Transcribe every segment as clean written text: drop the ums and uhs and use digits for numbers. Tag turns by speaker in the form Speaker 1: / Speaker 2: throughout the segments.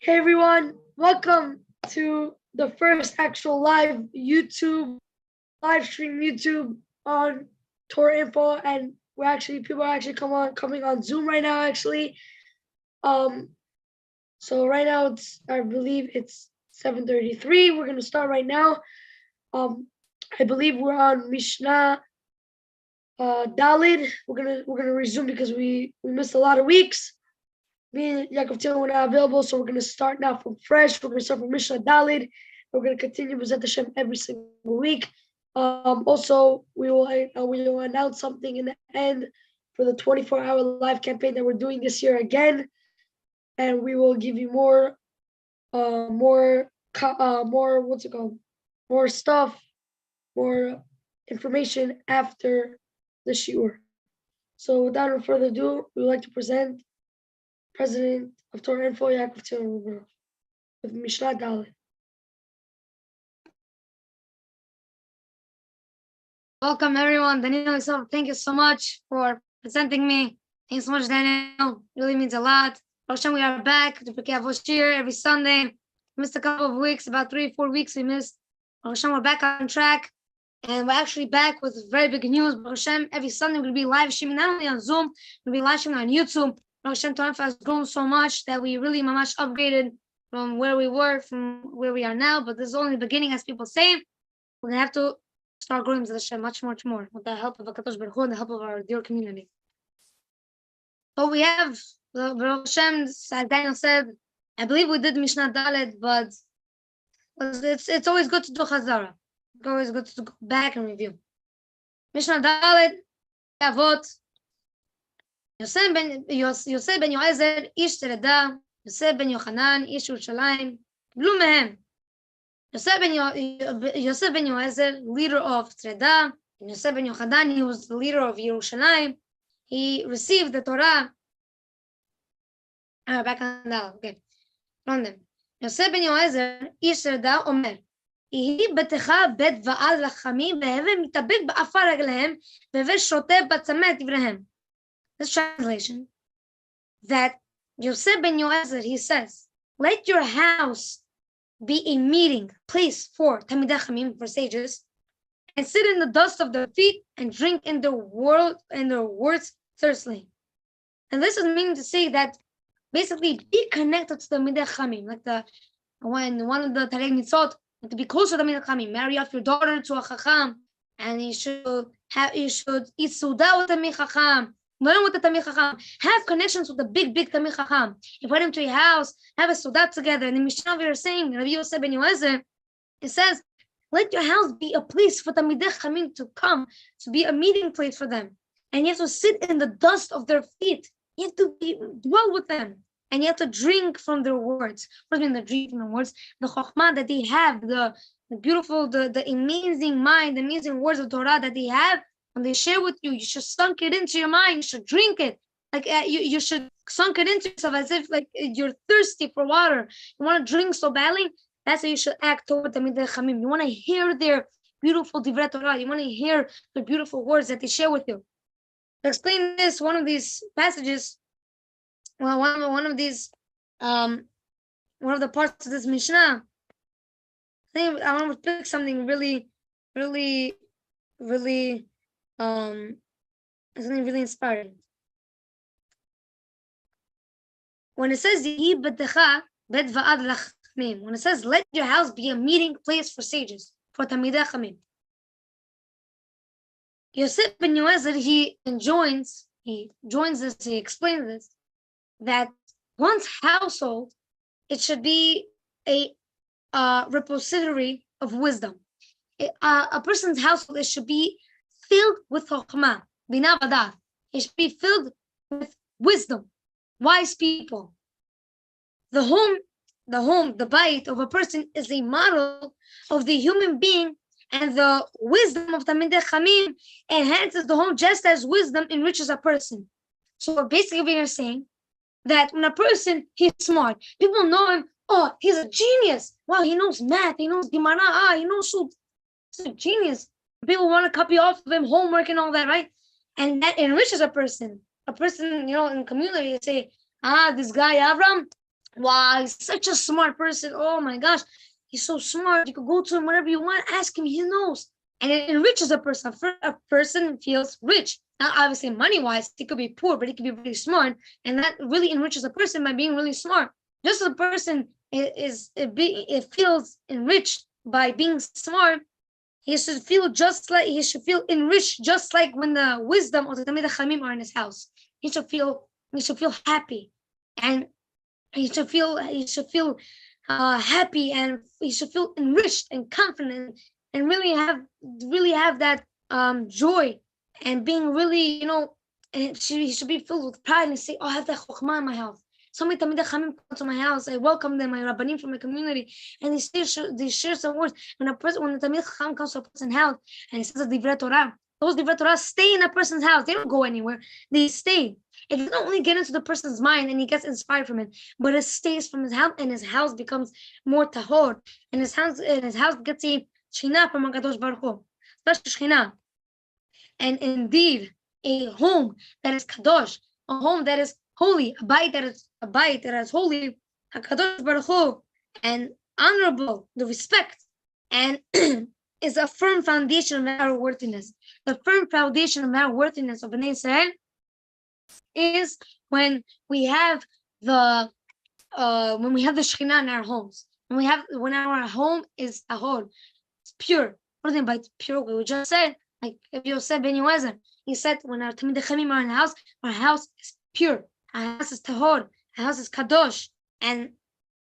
Speaker 1: Hey everyone, welcome to the first actual live stream YouTube on Torah Info, and people are actually coming on Zoom right now actually. So right now I believe it's 7:33. We're gonna start right now. I believe we're on Mishnah Dalid. We're gonna resume because we missed a lot of weeks. Me and Yaakov Tillman were not available, so we're going to start now from fresh. We're going to start from Mishnah Dalid. We're going to continue with Hashem every single week. Also, we will announce something in the end for the 24-hour live campaign that we're doing this year again, and we will give you more stuff, more information after the Shiur. So without further ado, we would like to present President of Torah Info, Yaakov Tillman, with Mishnah Daled.
Speaker 2: Welcome everyone. Daniel, thank you so much for presenting me. Thanks so much, Daniel. Really means a lot. Hashem, we are back to Pirkei Avot Shiur every Sunday. Missed a couple of weeks, about 3-4 weeks we missed. Hashem, we're back on track. And we're actually back with very big news. Hashem, every Sunday we're going to be live streaming, not only on Zoom, we're going to be live streaming on YouTube. Hashem, Torah has grown so much that we really much upgraded from where we were, from where we are now. But this is only the beginning, as people say. We're going to have to start growing with Hashem much more with the help of HaKadosh Baruch Hu and the help of our dear community. So we have Baruch Hashem, as Daniel said, I believe we did Mishnah Dalet, but it's always good to do Chazara. It's always good to go back and review. Mishnah Dalet, Avot, Yosef ben Yoezer, Ish Tereda, Yosef ben Yochanan, Ish Yerushalayim, קיבלו מהם. Yosef ben Yoezer, leader of Tereda, and Yosef ben Yochanan, he was the leader of Yerushalayim. He received the Torah. Back on that, okay. From them. Yosef ben Yoezer, Ish Tereda, Omer, יהי ביתך בית ועד לחמים, והווה מתאבק באפר רגליהם, והווה שוטף בצמא את דבריהם. This translation, that Yosef ben Yoezer, he says, let your house be a meeting place for Talmidei Chachamim, for sages, and sit in the dust of their feet and drink in their words thirstily. And this is meaning to say that basically be connected to the Talmidei Chachamim, like when one of the Tarei Mitzvot, to be closer to Talmidei Chachamim, marry off your daughter to a Chacham, and you should eat Suda with a Talmidei Chacham, learn with the Talmidei Chacham, have connections with the big Talmidei Chacham. Invite him to your house, have a Suda together. And the Mishnah we are saying, Rabbi Yosef ben Yoezer, it says, let your house be a place for Talmidei Chachamim to come, to be a meeting place for them. And you have to sit in the dust of their feet. You have to dwell with them. And you have to drink from their words. What does mean the drink from the words? The chokhmah that they have, the beautiful, the amazing mind, the amazing words of Torah that they have, when they share with you, you should sunk it into your mind. You should drink it. Like you should sunk it into yourself as if like you're thirsty for water. You want to drink so badly. That's how you should act toward the Talmidei Chachamim. You want to hear their beautiful divrei Torah. You want to hear the beautiful words that they share with you. To explain this, one of these passages, well, one of the parts of this Mishnah, I think I want to pick something really something really inspiring. When it says when it says let your house be a meeting place for sages, for Talmidei Chachamim, Yosef ben Yoezer, he joins this, he explains this, that one's household, it should be a repository of wisdom. A person's household, it should be filled with chokhmah, bina v'da'at. It should be filled with wisdom, wise people. The home, the bayit of a person is a model of the human being, and the wisdom of Talmidei Chachamim enhances the home just as wisdom enriches a person. So basically we are saying that when a person, he's smart, people know him, oh, he's a genius. Wow, he knows math, he knows Gemara, he knows Shul. He's a genius. People want to copy off of him homework and all that, right? And that enriches a person. A person, in community, they say, this guy, Avram, wow, he's such a smart person. Oh my gosh, he's so smart. You could go to him whenever you want, ask him, he knows. And it enriches a person. A person feels rich. Not obviously money-wise, he could be poor, but he could be really smart. And that really enriches a person by being really smart. Just as a person it feels enriched by being smart, he should feel enriched just like when the wisdom of the Tamid Chamim are in his house. He should feel happy, and he should feel happy, and he should feel enriched and confident, and really have that joy, and being really, and he should be filled with pride and say, "Oh, I have that chokhmah in my house. So many Tamid Chamim come to my house. I welcome them, my rabbanim from my community, and they share some words. When the Tamid Chacham comes to a person's house and he says a divrei Torah, those divrei Torah stay in that person's house. They don't go anywhere. They stay. It doesn't only get into the person's mind and he gets inspired from it, but it stays from his house, and his house becomes more tahor, and his house gets a shechina from Hakadosh Baruch Hu, special shechina. And indeed, a home that is kadosh, a home that is holy, a bayit that is holy, Hakadosh Baruch Hu, and honorable, the respect, and is a firm foundation of our worthiness. The firm foundation of our worthiness of Bnei Israel is when we have the Shekhinah in our homes. When our home is tahor, it's pure. What do you mean by pure? We just said, like you said, Ben Yoezer, he said, when our Tamid Chachamim are in our house is pure, our house is tahor, our house is kadosh, and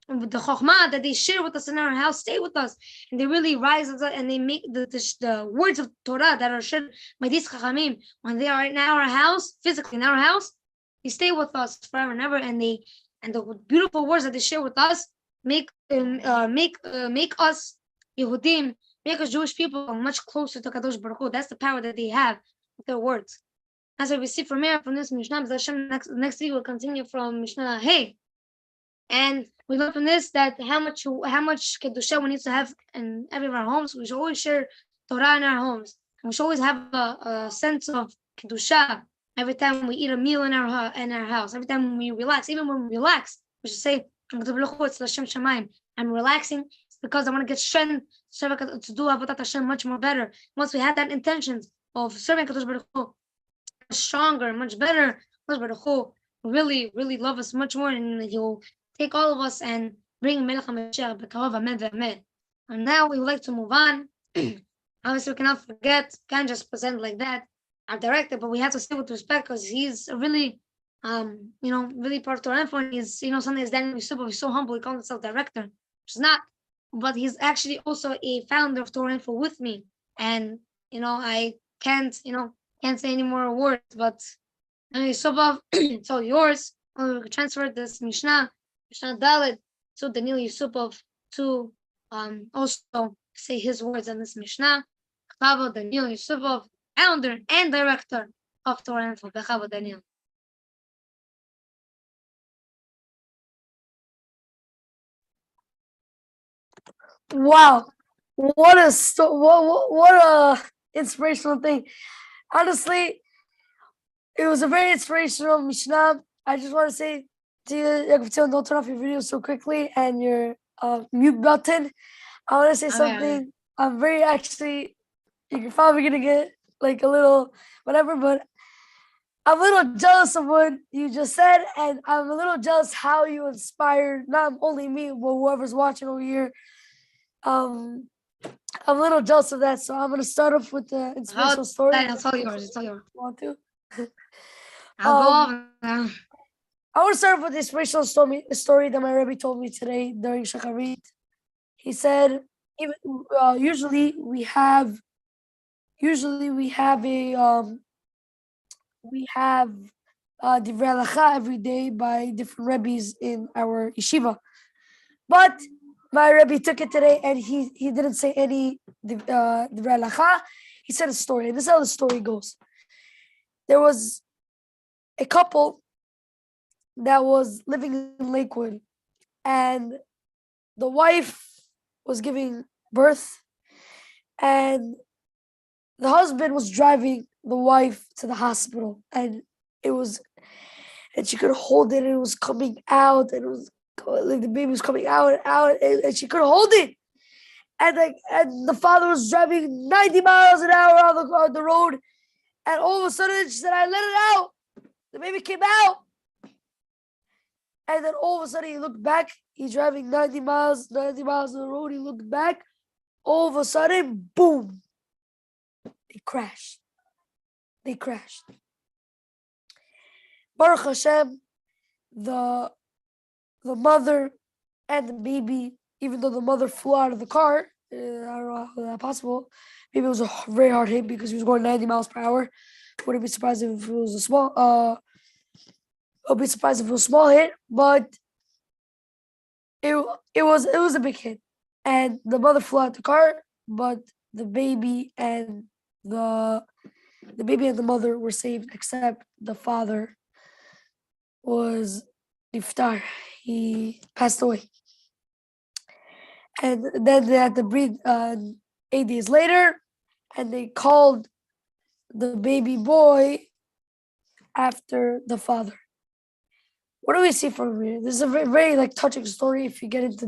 Speaker 2: the chokhmah that they share with us in our house stay with us, and they really rise up, and they make the words of Torah that are shared by these chachamim when they are in our house, physically in our house, they stay with us forever and ever, and the beautiful words that they share with us make us Yehudim, make us Jewish people much closer to Kadosh Baruch Hu. That's the power that they have with their words. As we see from here, from this Mishnah, next week we'll continue from Mishnah Hey. And we learn from this that how much kedusha we need to have in every of our homes. We should always share Torah in our homes. And we should always have a sense of kedusha every time we eat a meal in our house. Every time we relax, even when we relax, we should say, "I'm relaxing. It's because I want to get strength to do Avodat Hashem much more better." Once we have that intention of serving Kadosh Baruch Hu stronger, much better, Kadosh Baruch Hu will really, really love us much more, and He'll take all of us and bring Melech HaMashiach b'karov amen v'amen. And now we would like to move on. Obviously, we cannot forget, can't just present like that our director, but we have to say with respect because he's a really, really part of Torah info. And he's, something that's Daniel Yusupov. He's so humble. He calls himself director, which is not, but he's actually also a founder of Torah info with me. And I can't say any more words, but Yusupov, it's all yours. We transfer this Mishnah Dalet to Daniel Yusupov to also say his words on this Mishnah. Avot Daniel Yusupov, founder and director of Torah info. Avot Daniel.
Speaker 1: Wow, what a inspirational thing. Honestly, it was a very inspirational Mishnah. I just want to say to you, Yaakov, don't turn off your video so quickly and your mute button. I want to say something. I'm very you're probably going to get like a little whatever, but I'm a little jealous of what you just said, and I'm a little jealous how you inspired not only me, but whoever's watching over here. I'm a little jealous of that, so I'm going to start off with the inspirational story.
Speaker 2: It's all yours. It's all yours.
Speaker 1: Want to?
Speaker 2: I'll go off.
Speaker 1: I want to start with the inspirational story that my Rebbe told me today during Shakarit. He said, usually we have divrei halacha every day by different Rebbes in our yeshiva, but my Rebbe took it today and he didn't say any divrei halacha. He said a story, and this is how the story goes. There was a couple that was living in Lakewood, and the wife was giving birth, and the husband was driving the wife to the hospital, and she could hold it, and it was coming out, and it was like the baby was coming out and out, and she couldn't hold it. And the father was driving 90 miles an hour on the road, and all of a sudden she said, "I let it out." The baby came out, and then all of a sudden he looked back. He's driving 90 miles on the road. He looked back. All of a sudden, boom! They crashed. Baruch Hashem, the mother and the baby, even though the mother flew out of the car, I don't know how that's possible. Maybe it was a very hard hit because he was going 90 miles per hour. Wouldn't be surprised if it was a small. I'll be surprised if it was a small hit, but it was a big hit, and the mother flew out the car, but the baby and the mother were saved, except the father was niftar. He passed away. And then they had to breed 8 days later, and they called the baby boy after the father. What do we see from here? This is a very, very like touching story if you get into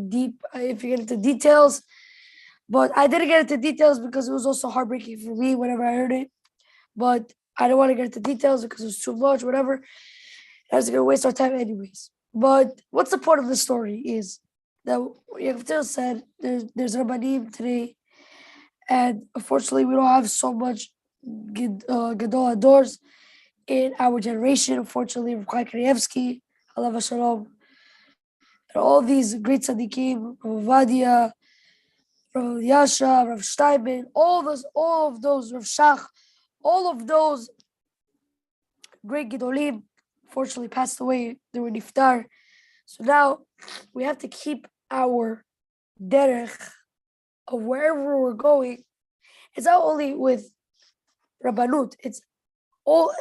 Speaker 1: details. But I didn't get into details because it was also heartbreaking for me whenever I heard it. But I don't want to get into details because it was too much, whatever. I was going to waste our time anyways. But what's the point of the story is that Yaakov said there's a Rabbanim today, and unfortunately we don't have so much Gadol Adors in our generation. Unfortunately, Pirkei Kriyevsky, Alav Shalom, and all these great tzaddikim, Rav Ovadia, Rav Yasha, Rav Steinman, all of those, Rav Shach, all of those great Gedolim, fortunately passed away. They were niftar. So now we have to keep our derech of wherever we're going. It's not only with Rabbanut, it's all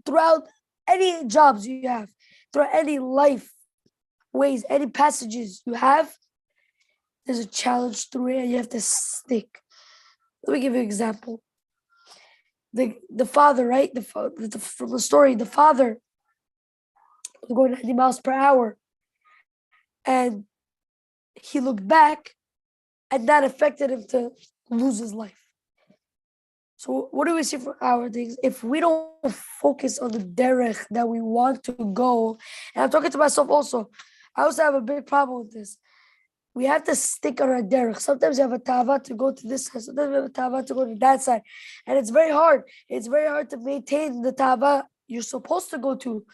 Speaker 1: throughout any jobs you have, throughout any life ways, any passages you have, there's a challenge through it and you have to stick. Let me give you an example. The father, right? From the story, the father was going 90 miles per hour, and he looked back, and that affected him to lose his life. So what do we see for our things? If we don't focus on the derech that we want to go, and I'm talking to myself also, I also have a big problem with this. We have to stick on our derech. Sometimes you have a tava to go to this side, sometimes you have a tava to go to that side. And it's very hard. It's very hard to maintain the tava you're supposed to go to.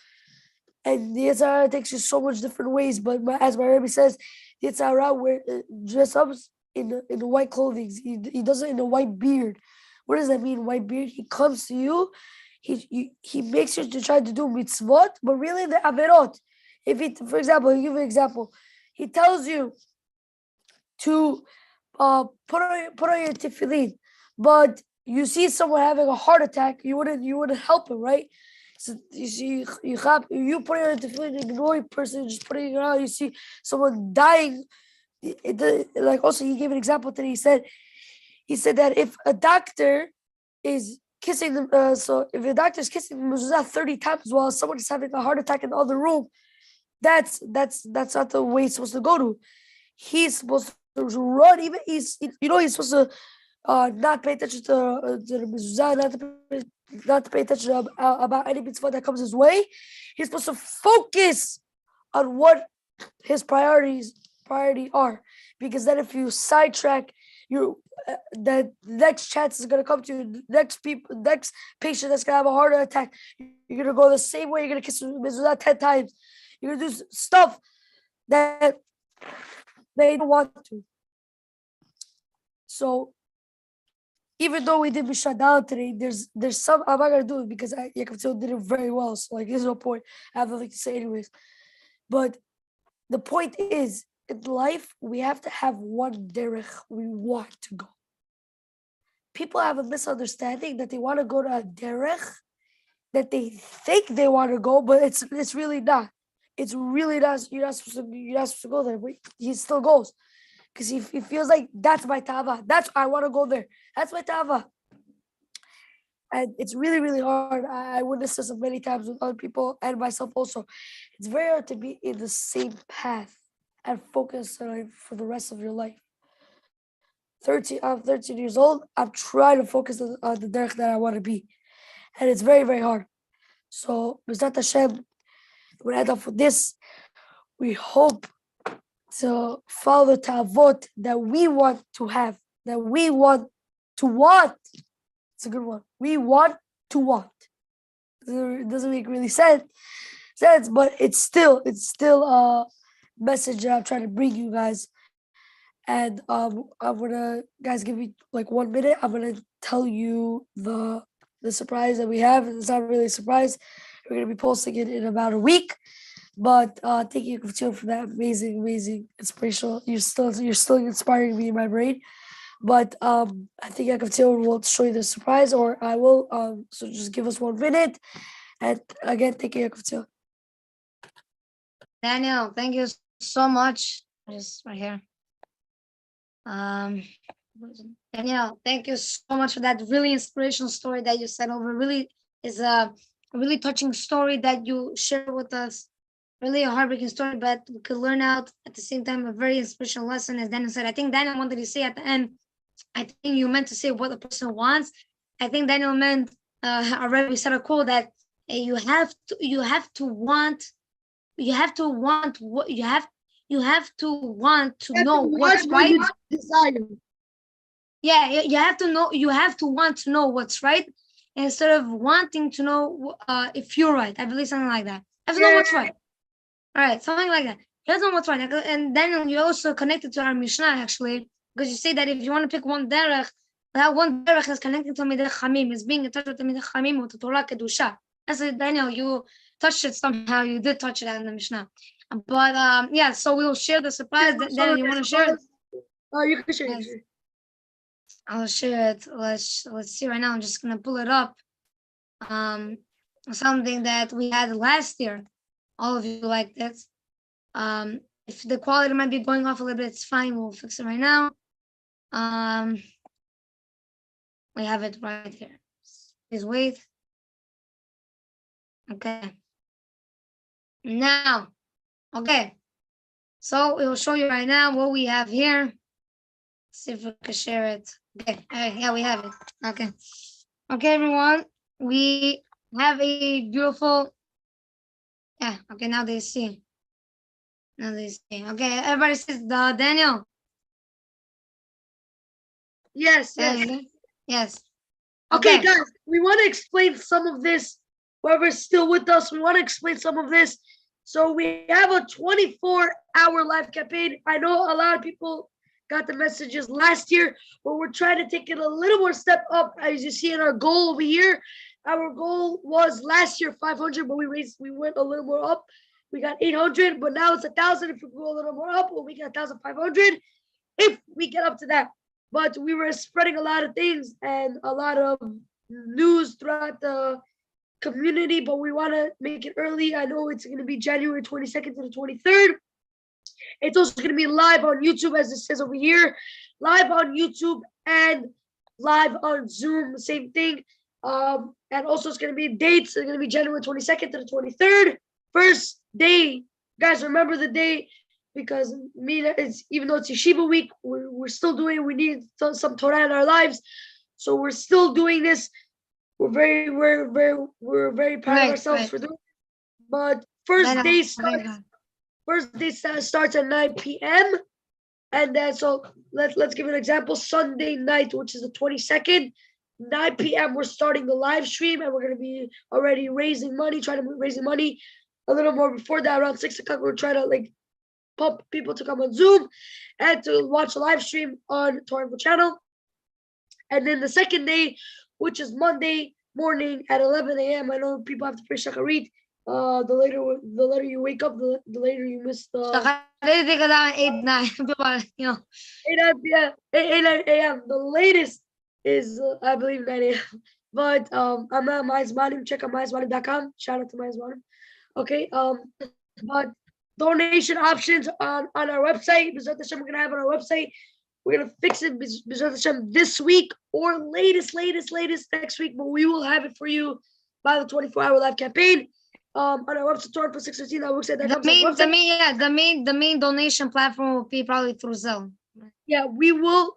Speaker 1: And the Yitzhara takes you so much different ways. But as my Rebbe says, the Yitzhara dress up in the white clothing. He does it in a white beard. What does that mean, white beard? He comes to you, he makes you to try to do mitzvot, but really the averot. For example, I'll give you an example. He tells you to put on your tefillin, but you see someone having a heart attack, you wouldn't help him, right? So you see, you put on your tefillin, ignore the person, just putting it on. You see someone dying. Like also, he gave an example today. He said that if a doctor is kissing them, so if a doctor is kissing the mezuzah 30 times while someone is having a heart attack in the other room, that's not the way he's supposed to go to. He's supposed to run. Even he's supposed to not pay attention to the mezuzah, not to pay attention about any mitzvah that comes his way. He's supposed to focus on what his priority are, because then if you sidetrack, the next chance is going to come to you. Next patient that's going to have a heart attack, you're going to go the same way. You're going to kiss mezuzah 10 times. You're going to do stuff that they don't want to. So even though we did Mishadal today, there's some, I'm not going to do it because Yaakov did it very well. So like, there's no point. I have nothing to say anyways. But the point is, in life, we have to have one derech we want to go. People have a misunderstanding that they want to go to a derech that they think they want to go, but it's really not. It's really not. You're not supposed to go there, but he still goes because he feels like that's my tava. I want to go there. That's my tava. And it's really, really hard. I witnessed this many times with other people and myself also. It's very hard to be in the same path and focus on it for the rest of your life. I'm 13 years old. I'm trying to focus on the derech that I want to be. And it's very, very hard. So, B'ezrat Hashem, we're end up with this. We hope to follow the Avot that we want to have, that we want to want. It's a good one. We want to want. It doesn't make really sense, but it's still a message that I'm trying to bring you guys. And I'm gonna, guys, give me like 1 minute. I'm gonna tell you the surprise that we have. It's not really a surprise. We're gonna be posting it in about a week. But thank you, Kavtil, for that amazing inspirational. You're still inspiring me in my brain. But I think Kavtil will show you the surprise, or I will. So just give us 1 minute. And again, thank you, Kavtil.
Speaker 2: Daniel, thank you so much. Just right here. Daniel, thank you so much for that really inspirational story that you sent over. Really is a really touching story that you share with us. Really a heartbreaking story, but we could learn out at the same time a very inspirational lesson, as Daniel said. I think Daniel wanted to say at the end, I think you meant to say what the person wants. I think Daniel meant already we said a quote that you have to want to know what's right.
Speaker 1: Desire.
Speaker 2: Yeah, you have to want to know what's right instead of wanting to know if you're right. I believe something like that. I have to know what's right. All right, something like that. You have to know what's right. And then you also connected to our Mishnah, actually, because you say that if you want to pick one derech, that one derech is connected to Midei Chamim, is being in touch with the Midei Chamim, with the Torah Kedusha. That's it, Daniel, you touched it somehow. You did touch it in the Mishnah. But yeah, so we'll share the surprise. Daniel, you want to share it?
Speaker 1: Oh, you can share it.
Speaker 2: Yes. I'll share it. Let's see right now. I'm just gonna pull it up. Something that we had last year. All of you liked it. If the quality might be going off a little bit, it's fine. We'll fix it right now. We have it right here. Please wait. Okay. Now, okay. So we will show you right now what we have here. Let's see if we can share it. Okay. Yeah, we have it. Okay. Okay, everyone. We have a beautiful. Yeah. Okay. Now they see. Okay. Everybody says Daniel.
Speaker 1: Yes.
Speaker 2: Yes.
Speaker 1: Okay, guys, we want to explain some of this. Whoever's still with us, we want to explain some of this. So we have a 24-hour live campaign. I know a lot of people got the messages last year, but we're trying to take it a little more step up. As you see in our goal over here, our goal was last year 500, but we went a little more up. We got 800, but now it's 1,000. If we go a little more up, we'll make it 1,500 if we get up to that. But we were spreading a lot of things and a lot of news throughout the community, but we want to make it early. I know it's going to be January 22nd to the 23rd. It's also going to be live on YouTube, as it says over here, live on YouTube and live on Zoom, same thing. And also it's going to be dates. It's going to be January 22nd to the 23rd. First day, guys, remember the day, because it's, even though it's Yeshiva week, we're still doing it. We need some Torah in our lives, so we're still doing this. We're very proud of ourselves for doing it. But first day starts at 9 p.m. And then so let's give an example. Sunday night, which is the 22nd, 9 p.m. we're starting the live stream, and we're gonna be already raising money, a little more before that. Around 6 o'clock, we're trying to pump people to come on Zoom and to watch a live stream on Torah channel. And then the second day, which is Monday morning at 11 a.m. I know people have to pray Shacharit. The later you wake up, the later you miss the 8 a.m. The latest is I believe 9 a.m. But I'm at Ma'azmanim. Check out Ma'azmanim.com. Shout out to Ma'azmanim. Okay. But donation options on our website. We're gonna have on our website. We're gonna fix it this week or latest next week, but we will have it for you by the 24-hour live campaign. On our website, Torah for 615.
Speaker 2: The main donation platform will be probably through Zelle.
Speaker 1: Yeah, we will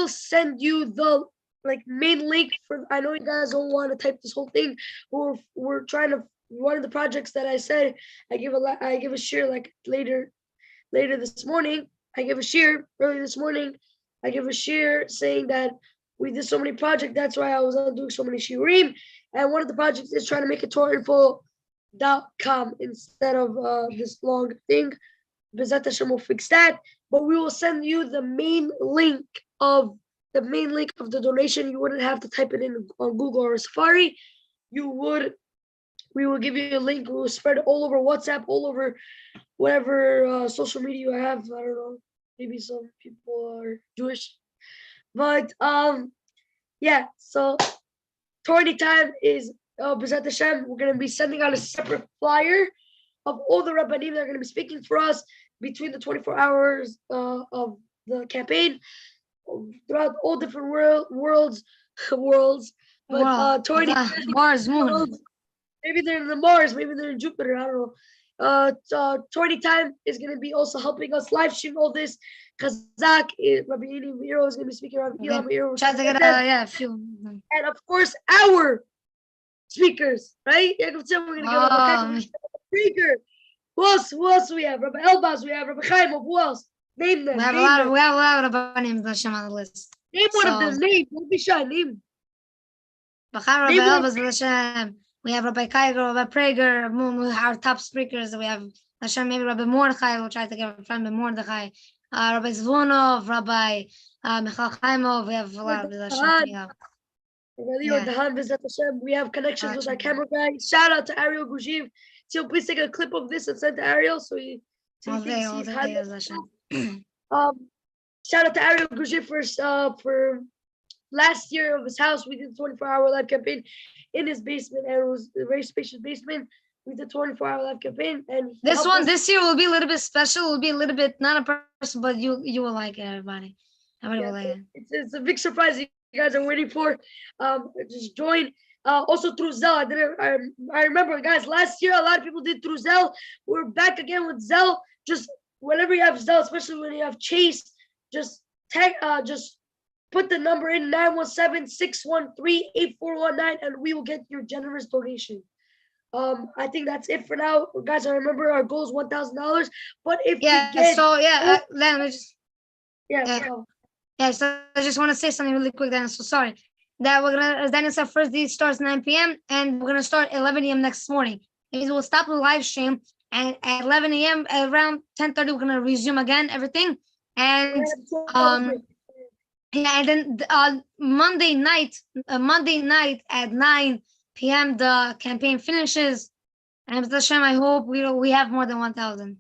Speaker 1: send you the main link for. I know you guys don't want to type this whole thing. We're trying to, one of the projects that I said I give a share later this morning. I give a share early this morning. I give a share saying that we did so many projects. That's why I was doing so many shiurim. And one of the projects is trying to make a TorahInfo.com instead of this long thing. Bezat Hashem will fix that. But we will send you the main link of the donation. You wouldn't have to type it in on Google or Safari. We will give you a link. We will spread it all over WhatsApp, all over whatever social media you have. I don't know. Maybe some people are Jewish. But yeah, so Torah time is Bezat Hashem. We're going to be sending out a separate flyer of all the Rabbanim that are going to be speaking for us between the 24 hours of the campaign throughout all different worlds. But Torah
Speaker 2: Mars, Moon.
Speaker 1: Maybe they're in the Mars, maybe they're in Jupiter, I don't know. Torah time is going to be also helping us live stream all this. Kazakh, Rabbi Yini Miro is going to be speaking.
Speaker 2: Try to get a few.
Speaker 1: And of course, our speakers, right? We're going to get a speaker. Who else do we have? Rabbi Elbaz, we have Rabbi Chaimov. Who else? Name them.
Speaker 2: We have a lot of Rabbanim on the list.
Speaker 1: Name one of them. Name. Don't be shy. Name.
Speaker 2: Rabbi Elbaz, we have Rabbi Kaiger, Rabbi Prager, our top speakers. We have maybe Rabbi Mordechai. We'll try to get a friend by Mordechai. Rabbi Zvonov, Rabbi Michal Chaimov. We have a lot of
Speaker 1: We have connections with our camera guy. Shout out to Ariel Gujiv. So please take a clip of this and send to Ariel so you can see. Shout out to Ariel Gujiv for last year of his house. We did a 24-hour live campaign in his basement, and it was a very spacious basement. We did a 24-hour live campaign, and
Speaker 2: this year will be a little bit special. It will be a little bit not a person, but you will like it, everybody. Everybody will like it.
Speaker 1: It's a big surprise you guys are waiting for. Just join. Also through Zelle. I remember, guys, last year a lot of people did through Zelle. We're back again with Zelle. Just whenever you have Zelle, especially when you have Chase, just put the number in 917-613-8419, and we will get your generous donation. I think that's it for now, guys. I remember our goal is $1,000, but if
Speaker 2: let me just so I just want to say something really quick, Dan. So sorry that we're gonna, as Daniel said, first day starts 9 p.m. and we're gonna start 11 a.m. next morning. It means we'll stop the live stream, and at 11 a.m. around 10:30 we're gonna resume again everything, and and then Monday night at 9 p.m. the campaign finishes, and with Hashem, I hope we have more than 1,000.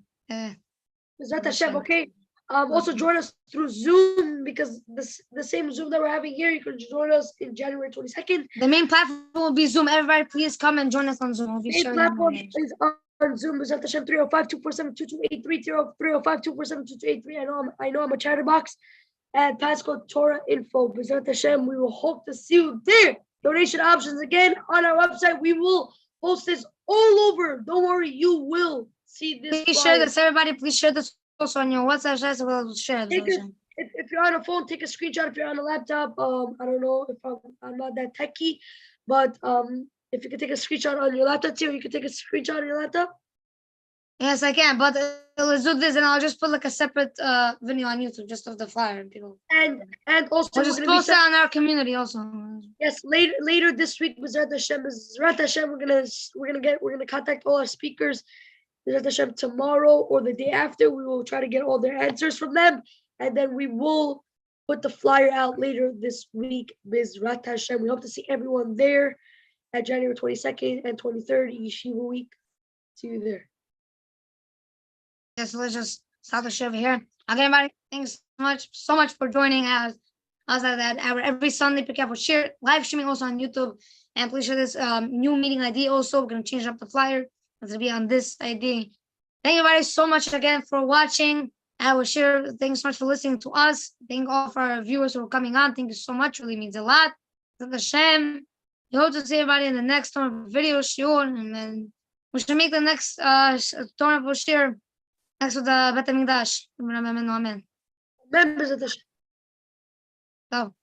Speaker 1: Is that Hashem? Okay. Also join us through Zoom, because the same Zoom that we're having here, you can join us in January 22nd.
Speaker 2: The main platform will be Zoom. Everybody, please come and join us on Zoom. We'll be sharing the
Speaker 1: platform is on Zoom. Is at Hashem 305-247-2283, 305-247-2283. I know I'm a chatterbox. And passcode Torah Info. B'ezrat Hashem, we will hope to see you there. Donation options again on our website. We will post this all over. Don't worry, you will see this.
Speaker 2: Please share this, everybody. Please share this also on your WhatsApp. We'll share this.
Speaker 1: If you're on a phone, take a screenshot. If you're on a laptop, I don't know if I'm not that techie, but if you can take a screenshot on your laptop too, you can take a screenshot on your laptop.
Speaker 2: Yes, I can, but let's do this, and I'll just put like a separate video on YouTube just of the flyer, and people.
Speaker 1: And also
Speaker 2: we'll just post it on our community also.
Speaker 1: Yes, later this week, B'ezrat Hashem, we're gonna contact all our speakers. B'ezrat Hashem, tomorrow or the day after, we will try to get all their answers from them, and then we will put the flyer out later this week. B'ezrat Hashem, we hope to see everyone there at January 22nd and 23rd, Yeshiva week. See you there.
Speaker 2: Yes, let's just stop the show over here. Okay, everybody, thanks so much for joining us. That every Sunday, Pirkei for Shiur, live streaming also on YouTube. And please share this new meeting ID also. We're going to change up the flyer. It's going to be on this ID. Thank you, everybody, so much again for watching. our share. Thanks so much for listening to us. Thank all of our viewers who are coming on. Thank you so much. Really means a lot. Zat Hashem. We hope to see everybody in the next video shiur, and then we should make the next Torah shiur next with the Bet HaMikdash. Amen.
Speaker 1: Members of the
Speaker 2: So.